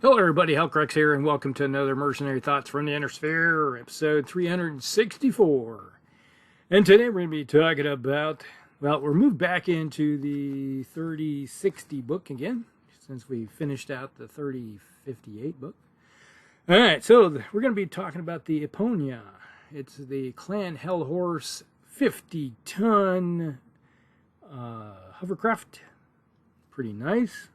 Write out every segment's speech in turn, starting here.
Hello everybody, Hellcrux here, and welcome to another Mercenary Thoughts from the Inner Sphere, episode 364. And today we're going to be talking about, well, we're moved back into the 3060 book again, since we finished out the 3058 book. Alright, so we're going to be talking about the Epona. It's the Clan Hellhorse 50-ton hovercraft. Pretty nice.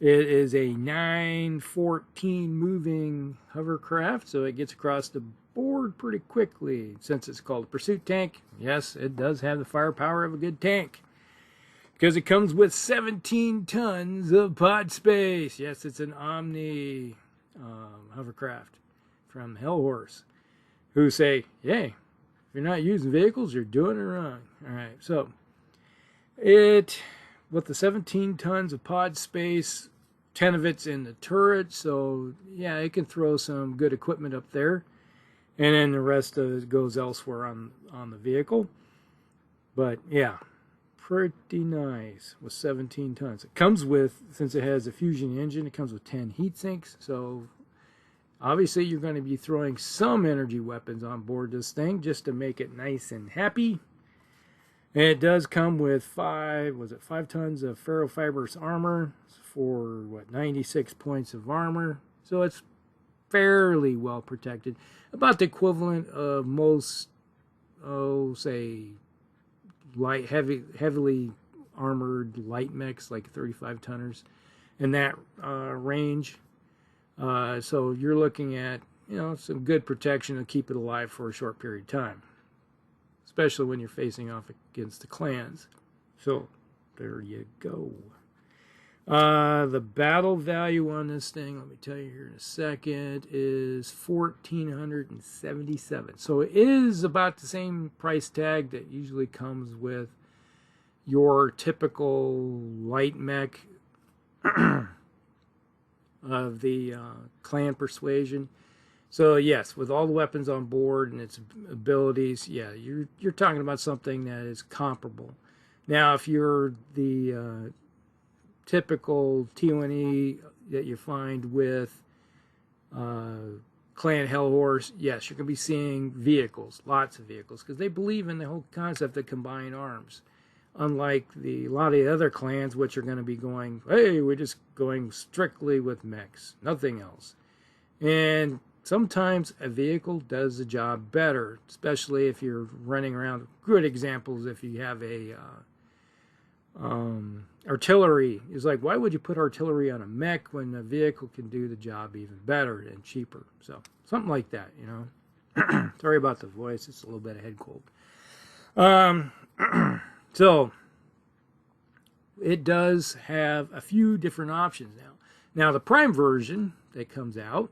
It is a 914 moving hovercraft, so it gets across the board pretty quickly. Since it's called a pursuit tank, yes, it does have the firepower of a good tank. Because it comes with 17 tons of pod space. Yes, it's an Omni hovercraft from Hellhorse, who say, hey, if you're not using vehicles, you're doing it wrong. Alright, so with the 17 tons of pod space, 10 of it's in the turret, so yeah, it can throw some good equipment up there, and then the rest of it goes elsewhere on the vehicle. But yeah, pretty nice with 17 tons. It comes with, since it has a fusion engine, it comes with 10 heat sinks, so obviously you're going to be throwing some energy weapons on board this thing just to make it nice and happy. And it does come with 5 tons of ferrofibrous armor for, 96 points of armor. So it's fairly well protected. About the equivalent of most, say, heavily armored light mechs, like 35 tonners, in that range. So you're looking at, some good protection to keep it alive for a short period of time, especially when you're facing off against the clans. So there you go. The battle value on this thing, let me tell you here in a second, is 1,477. So it is about the same price tag that usually comes with your typical light mech of the clan persuasion. So yes, with all the weapons on board and its abilities, yeah, you're talking about something that is comparable. Now, if you're the typical T1E that you find with Clan Hellhorse, yes, you're going to be seeing vehicles, lots of vehicles, because they believe in the whole concept of combined arms. Unlike a lot of the other clans, which are going to be going, hey, we're just going strictly with mechs, nothing else. And sometimes a vehicle does the job better, especially if you're running around. Good examples, if you have a artillery. Is like, why would you put artillery on a mech when a vehicle can do the job even better and cheaper? So something like that, Sorry about the voice, it's a little bit of head cold. So it does have a few different options now. Now the Prime version that comes out,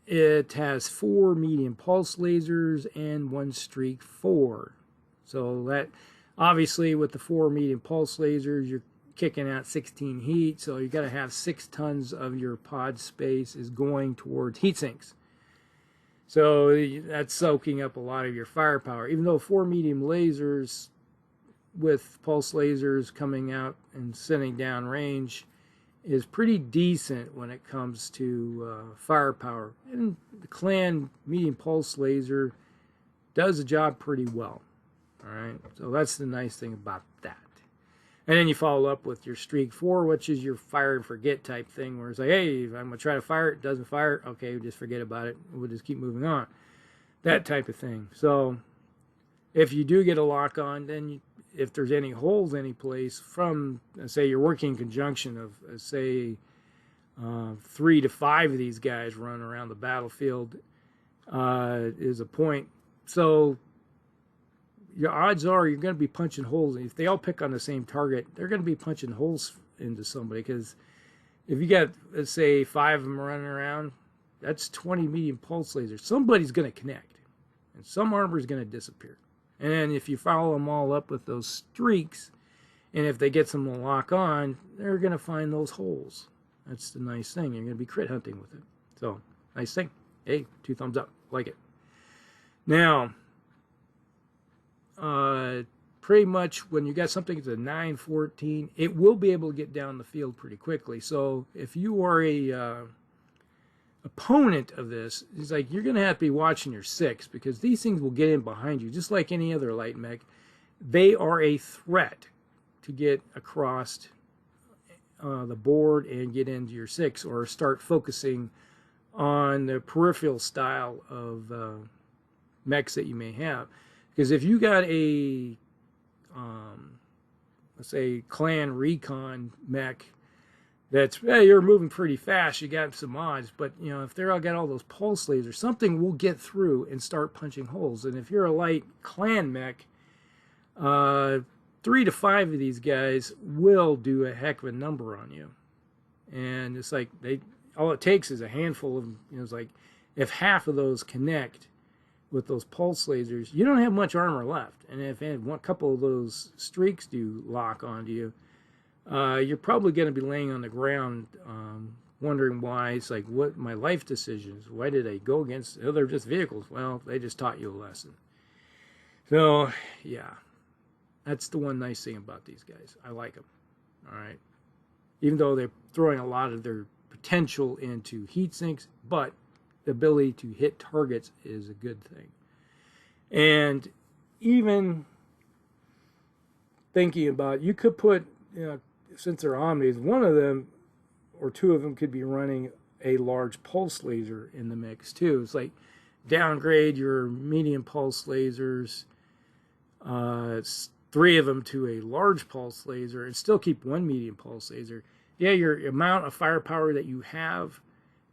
it has 4 medium pulse lasers and 1 streak 4. So that, obviously, with the 4 medium pulse lasers, you're kicking out 16 heat. So you got to have 6 tons of your pod space is going towards heat sinks. So that's soaking up a lot of your firepower. Even though 4 medium lasers with pulse lasers coming out and sending down range is pretty decent when it comes to firepower. And the clan medium pulse laser does the job pretty well. Alright, so that's the nice thing about that. And then you follow up with your streak 4, which is your fire and forget type thing, where it's like, hey, I'm going to try to fire it, doesn't fire, okay, just forget about it, we'll just keep moving on. That type of thing. So if you do get a lock on, then if there's any holes any place from, say, you're working in conjunction of, say, 3 to 5 of these guys running around the battlefield, is a point. So your odds are you're going to be punching holes. If they all pick on the same target, they're going to be punching holes into somebody, because if you got, let's say, 5 of them running around, that's 20 medium pulse lasers. Somebody's going to connect, and some armor is going to disappear. And then if you follow them all up with those streaks, and if they get some to lock on, they're going to find those holes. That's the nice thing. You're going to be crit hunting with it. So, nice thing. Hey, 2 thumbs up. Like it. Now, pretty much when you got something that's a 914, it will be able to get down the field pretty quickly. So if you are a opponent of this, it's like you're going to have to be watching your 6, because these things will get in behind you just like any other light mech. They are a threat to get across the board and get into your 6, or start focusing on the peripheral style of mechs that you may have. Because if you got a let's say clan recon mech that's, hey, you're moving pretty fast, you got some odds, but you know, if they're all got all those pulse lasers, something will get through and start punching holes. And if you're a light clan mech, 3 to 5 of these guys will do a heck of a number on you. And it's like all it takes is a handful of, you know, it's like if half of those connect with those pulse lasers, you don't have much armor left. And if a couple of those streaks do lock onto you, you're probably going to be laying on the ground wondering why. It's like, what my life decisions, why did I go against, oh, they're just vehicles. Well, they just taught you a lesson. So yeah, that's the one nice thing about these guys. I like them. All right, even though they're throwing a lot of their potential into heat sinks, but the ability to hit targets is a good thing. And even thinking about, you could put, you know, since they're omnis, one of them or two of them could be running a large pulse laser in the mix too. It's like downgrade your medium pulse lasers, 3 of them to a large pulse laser, and still keep 1 medium pulse laser. Yeah, your amount of firepower that you have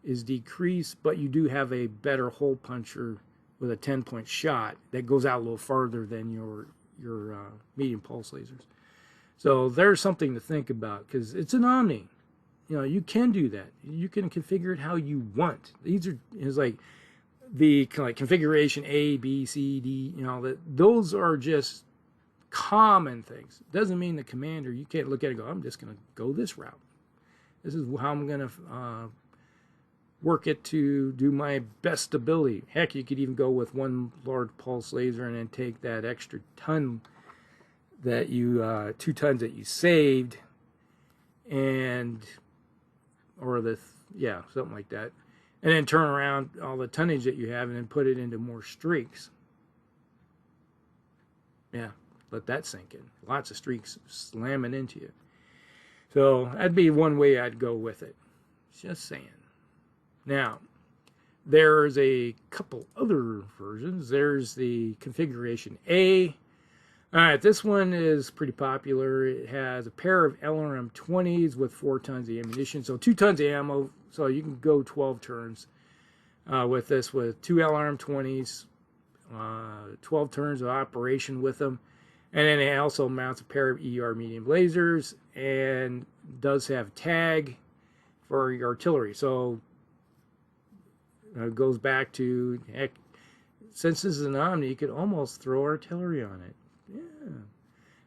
is decreased, but you do have a better hole puncher with a 10-point shot that goes out a little farther than your medium pulse lasers. So there's something to think about, because it's an Omni. You know, you can do that. You can configure it how you want. These are, it's like the like configuration A, B, C, D. You know, those are just common things. It doesn't mean the commander, you can't look at it and go, I'm just going to go this route. This is how I'm going to work it to do my best ability. Heck, you could even go with 1 large pulse laser and then take that extra ton that you 2 tons that you saved, and yeah, something like that, and then turn around all the tonnage that you have and then put it into more streaks. Yeah, let that sink in. Lots of streaks slamming into you. So that'd be one way I'd go with it. Just saying. Now, there's a couple other versions. There's the configuration A. All right, this one is pretty popular. It has a pair of LRM-20s with 4 tons of ammunition, so 2 tons of ammo, so you can go 12 turns with this, with 2 LRM-20s, 12 turns of operation with them. And then it also mounts a pair of ER medium lasers and does have tag for your artillery. So it goes back to, heck, since this is an Omni, you could almost throw artillery on it. Yeah.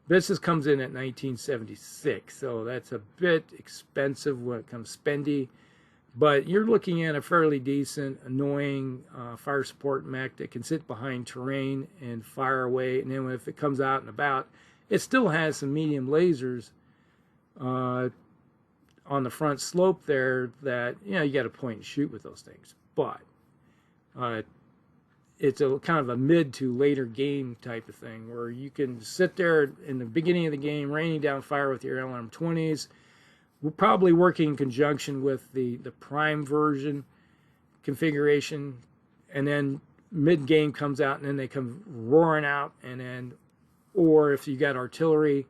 This comes in at 1976, so that's a bit expensive when it comes spendy. But you're looking at a fairly decent, annoying fire support mech that can sit behind terrain and fire away. And then if it comes out and about, it still has some medium lasers on the front slope there that, you know, you got to point and shoot with those things. But it's a kind of a mid to later game type of thing, where you can sit there in the beginning of the game raining down fire with your LRM-20s. We're probably working in conjunction with the Prime version configuration, and then mid-game comes out and then they come roaring out, and then, or if you got artillery,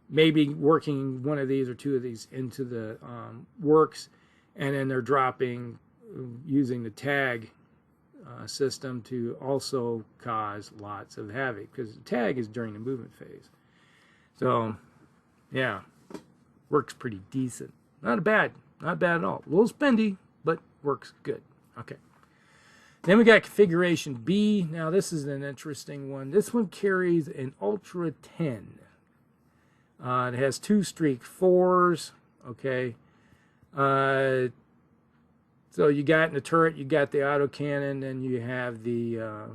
maybe working one of these or 2 of these into the works, and then they're dropping using the tag system to also cause lots of havoc, because the tag is during the movement phase. So yeah, works pretty decent. Not bad at all. A little spendy, but works good. Okay. Then we got configuration B. Now this is an interesting one. This one carries an Ultra 10. It has 2 streak 4s. Okay. So you got in the turret, you got the autocannon, and you have the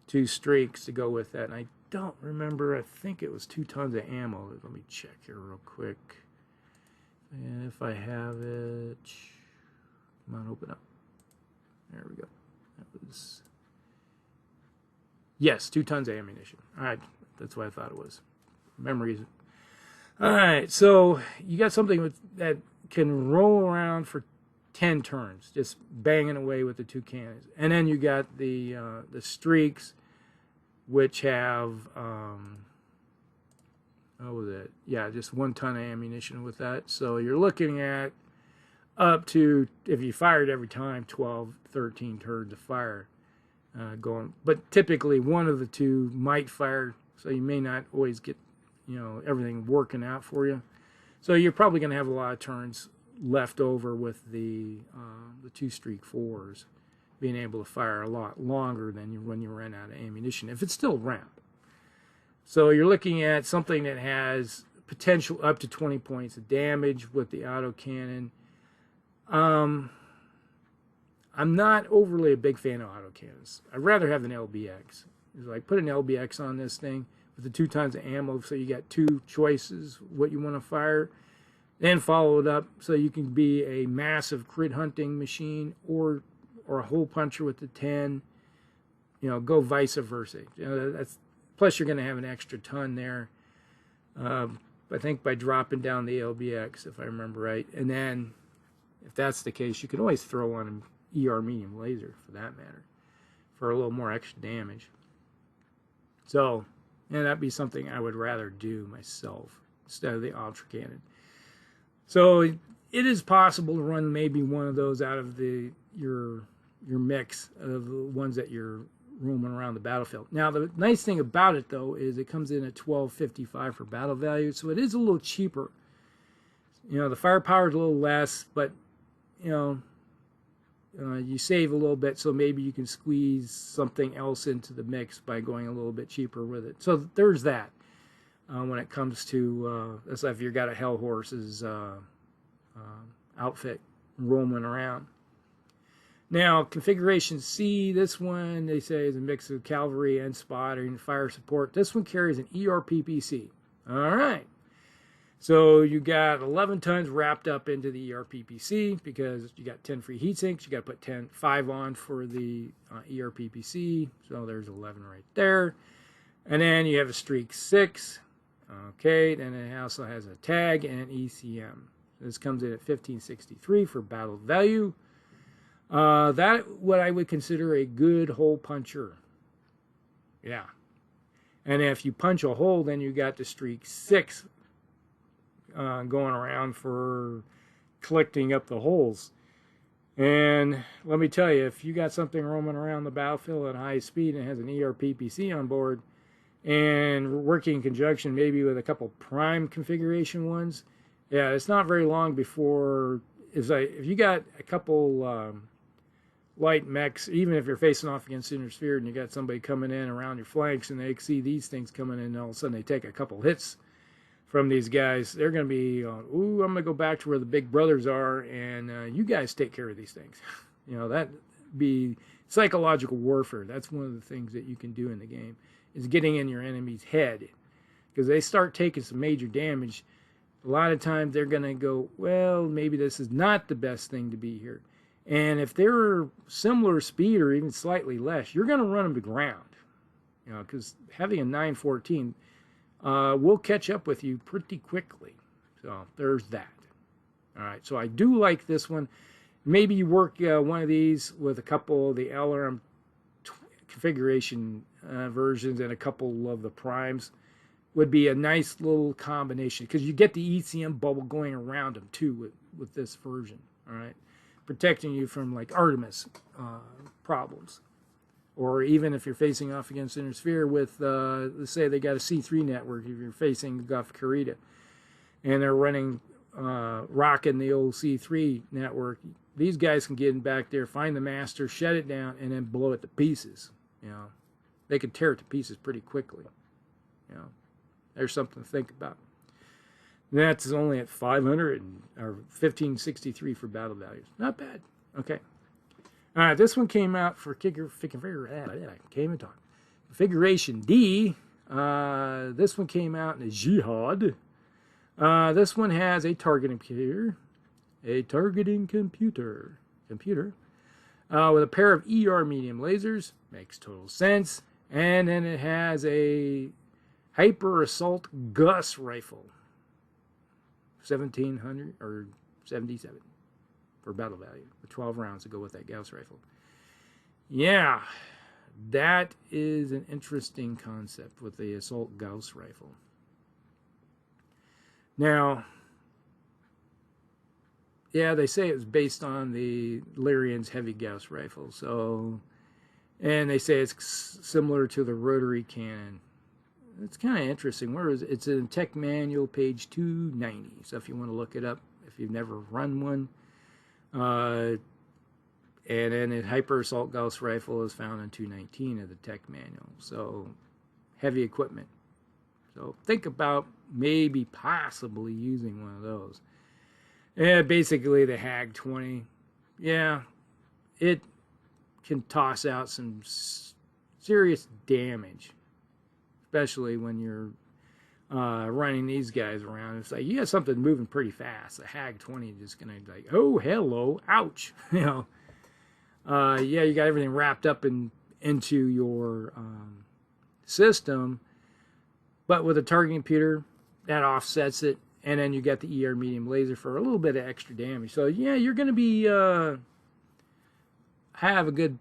2 streaks to go with that. And I don't remember. I think it was 2 tons of ammo. Let me check here real quick. And if I have it, come on, open up. There we go. That was, yes, 2 tons of ammunition. All right, that's what I thought it was. Memories. All right, so you got something that can roll around for 10 turns, just banging away with the 2 cannons. And then you got the streaks, which have, what was it? Yeah, just 1 ton of ammunition with that. So you're looking at up to, if you fired every time, 12, 13 turns of fire going. But typically one of the 2 might fire, so you may not always get, you know, everything working out for you. So you're probably going to have a lot of turns left over with the 2 streak 4s, being able to fire a lot longer than when you run out of ammunition, if it's still around. So you're looking at something that has potential up to 20 points of damage with the autocannon. I'm not overly a big fan of autocannons. I'd rather have an LBX. It's like, put an LBX on this thing with the 2 tons of ammo, so you got 2 choices what you want to fire. Then follow it up so you can be a massive crit hunting machine, or a hole puncher with the 10. You know, go vice versa. You know, that's, plus you're going to have an extra ton there. I think by dropping down the LBX, if I remember right. And then, if that's the case, you can always throw on an ER medium laser, for that matter, for a little more extra damage. So, yeah, that'd be something I would rather do myself instead of the ultra cannon. So it is possible to run maybe one of those out of your mix of the ones that you're roaming around the battlefield. Now the nice thing about it though is it comes in at $12.55 for battle value, so it is a little cheaper. You know, the firepower is a little less, but you know, you save a little bit, so maybe you can squeeze something else into the mix by going a little bit cheaper with it. So there's that. When it comes to, that's if you've got a Hell Horse's outfit roaming around. Now, Configuration C, this one, they say, is a mix of cavalry and spotter and fire support. This one carries an ERPPC. All right. So you got 11 tons wrapped up into the ERPPC because you got 10 free heat sinks. You got to put 5 on for the ERPPC. So there's 11 right there. And then you have a Streak 6. Okay, then it also has a tag and an ECM. This comes in at $15.63 for battle value. That what I would consider a good hole puncher. Yeah. And if you punch a hole, then you got the Streak 6 going around for collecting up the holes. And let me tell you, if you got something roaming around the battlefield at high speed and has an ERPPC on board, and working in conjunction maybe with a couple prime configuration ones, yeah, it's not very long before, if you got a couple light mechs, even if you're facing off against Inner Sphere and you got somebody coming in around your flanks and they see these things coming in and all of a sudden they take a couple hits from these guys, they're going to be, ooh, I'm going to go back to where the big brothers are and you guys take care of these things. You know, that be psychological warfare. That's one of the things that you can do in the game, is getting in your enemy's head. Because they start taking some major damage, a lot of times they're going to go, well, maybe this is not the best thing to be here. And if they're similar speed or even slightly less, you're going to run them to ground. You know, because having a 914 will catch up with you pretty quickly. So there's that. All right, so I do like this one. Maybe you work one of these with a couple of the LRM configuration versions and a couple of the primes. Would be a nice little combination, because you get the ECM bubble going around them too with this version. All right, protecting you from like Artemis problems, or even if you're facing off against Inner Sphere with, let's say they got a C3 network, if you're facing the Gulf of Korea, and they're running rocking the old C3 network, these guys can get in back there, find the master, shut it down, and then blow it to pieces. You know, they can tear it to pieces pretty quickly. You know, there's something to think about. And that's only at 500 or 1563 for battle values. Not bad. Okay. All right, this one came out for configuration D. This one came out in a Jihad. This one has a targeting computer. With a pair of ER medium lasers. Makes total sense. And then it has a Hyper Assault Gus rifle. 1700 or 77 for battle value. With 12 rounds to go with that Gauss rifle. Yeah, that is an interesting concept with the Assault Gauss rifle. Now, yeah, they say it was based on the Lyrian's heavy Gauss rifle. So, and they say it's similar to the rotary cannon. It's kind of interesting. Where is it? It's in Tech Manual, page 290. So if you want to look it up, if you've never run one. And then the Hyper Assault Gauss rifle is found in 219 of the Tech Manual. So heavy equipment. So think about maybe possibly using one of those. And basically the HAG 20. Yeah, it can toss out some serious damage. Especially when you're running these guys around. It's like you got something moving pretty fast. The HAG 20 is just going to be like, oh, hello, ouch. You know, yeah, you got everything wrapped up into your system. But with a targeting computer, that offsets it. And then you got the ER medium laser for a little bit of extra damage. So, yeah, you're going to be have a good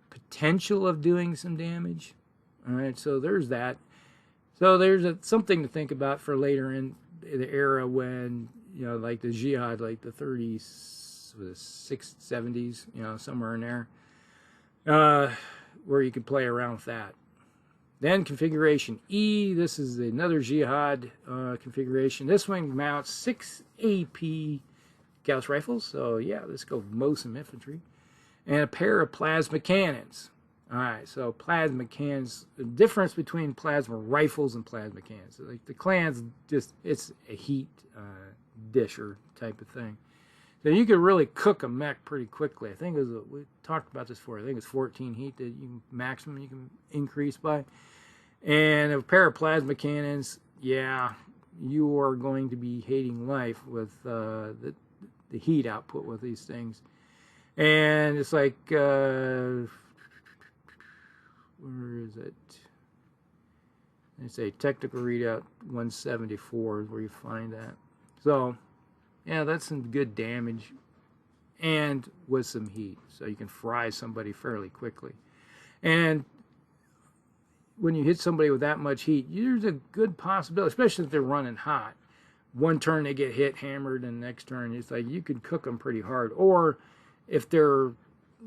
potential of doing some damage. All right, so there's that. So there's something to think about for later in the era when, you know, like the Jihad, like the 30s, the 60s, 70s, you know, somewhere in there, where you can play around with that. Then configuration E, this is another Jihad configuration. This one mounts 6 AP Gauss rifles, so yeah, let's go MOSIM infantry, and a pair of plasma cannons. All right, so plasma cannons, the difference between plasma rifles and plasma cannons. Like the clans, just, it's a heat disher type of thing. So you could really cook a mech pretty quickly. I think it was, we talked about this before, I think it's 14 heat that you maximum you can increase by. And a pair of plasma cannons, yeah, you are going to be hating life with the heat output with these things. And it's like, where is it? They say Technical Readout 174 is where you find that. So, yeah, that's some good damage and with some heat. So you can fry somebody fairly quickly. And when you hit somebody with that much heat, there's a good possibility, especially if they're running hot. One turn they get hit, hammered, and the next turn it's like you can cook them pretty hard. Or if they're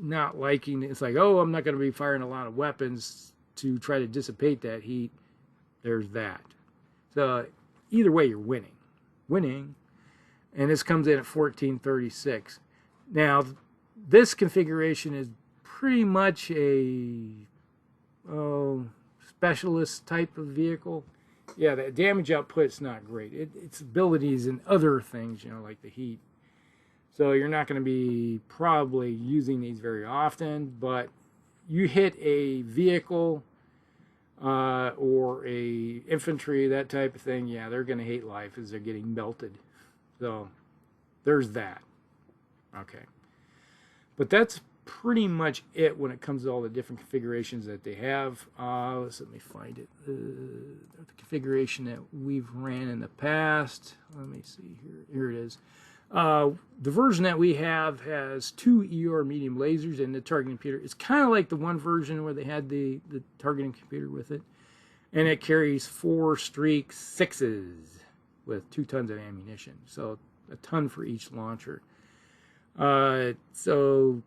not liking it, it's like, oh, I'm not going to be firing a lot of weapons to try to dissipate that heat. There's that. So either way, you're winning. And this comes in at 1436. Now, this configuration is pretty much a specialist type of vehicle. Yeah, the damage output's not great. Its abilities and other things, you know, like the heat. So you're not going to be probably using these very often, but you hit a vehicle or a infantry, that type of thing, yeah, they're going to hate life as they're getting melted. So there's that. Okay. But that's pretty much it when it comes to all the different configurations that they have. Let me find it. The configuration that we've ran in the past. Let me see here. Here it is. The version that we have has 2 ER medium lasers and the targeting computer. It's kind of like the one version where they had the targeting computer with it. And it carries 4 Streak 6s with 2 tons of ammunition. So a ton for each launcher. So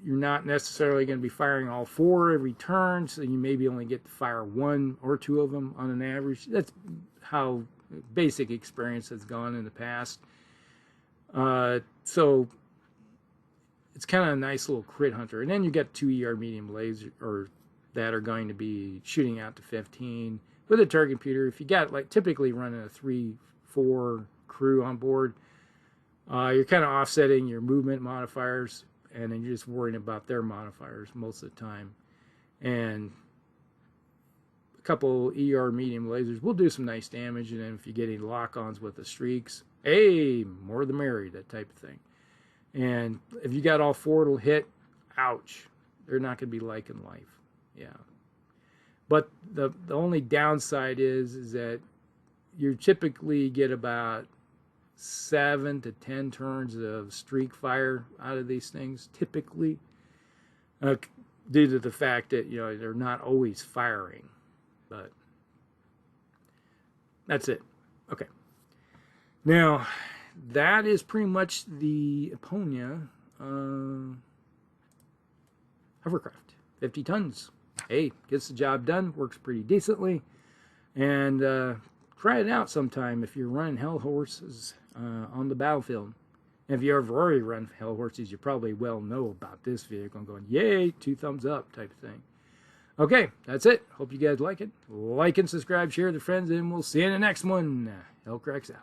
you're not necessarily going to be firing all 4 every turn. So you maybe only get to fire 1 or 2 of them on an average. That's how basic experience has gone in the past. So it's kind of a nice little crit hunter. And then you got 2 ER medium laser or that are going to be shooting out to 15 with a target computer. If you got like typically running a 3-4 crew on board, you're kind of offsetting your movement modifiers, and then you're just worrying about their modifiers most of the time. And couple ER medium lasers will do some nice damage, and then if you get any lock-ons with the streaks, hey, more the merry, that type of thing. And if you got all 4, it'll hit. Ouch. They're not going to be liking life. Yeah. But the only downside is that you typically get about 7 to 10 turns of streak fire out of these things, typically, due to the fact that, you know, they're not always firing. But that's it. Okay. Now, that is pretty much the Epona hovercraft. 50 tons. Hey, gets the job done. Works pretty decently. And try it out sometime if you're running Hell Horses on the battlefield. And if you ever already run Hell Horses, you probably well know about this vehicle and going, yay, 2 thumbs up type of thing. Okay, that's it. Hope you guys like it. Like and subscribe, share with your friends, and we'll see you in the next one. Hellcracks out.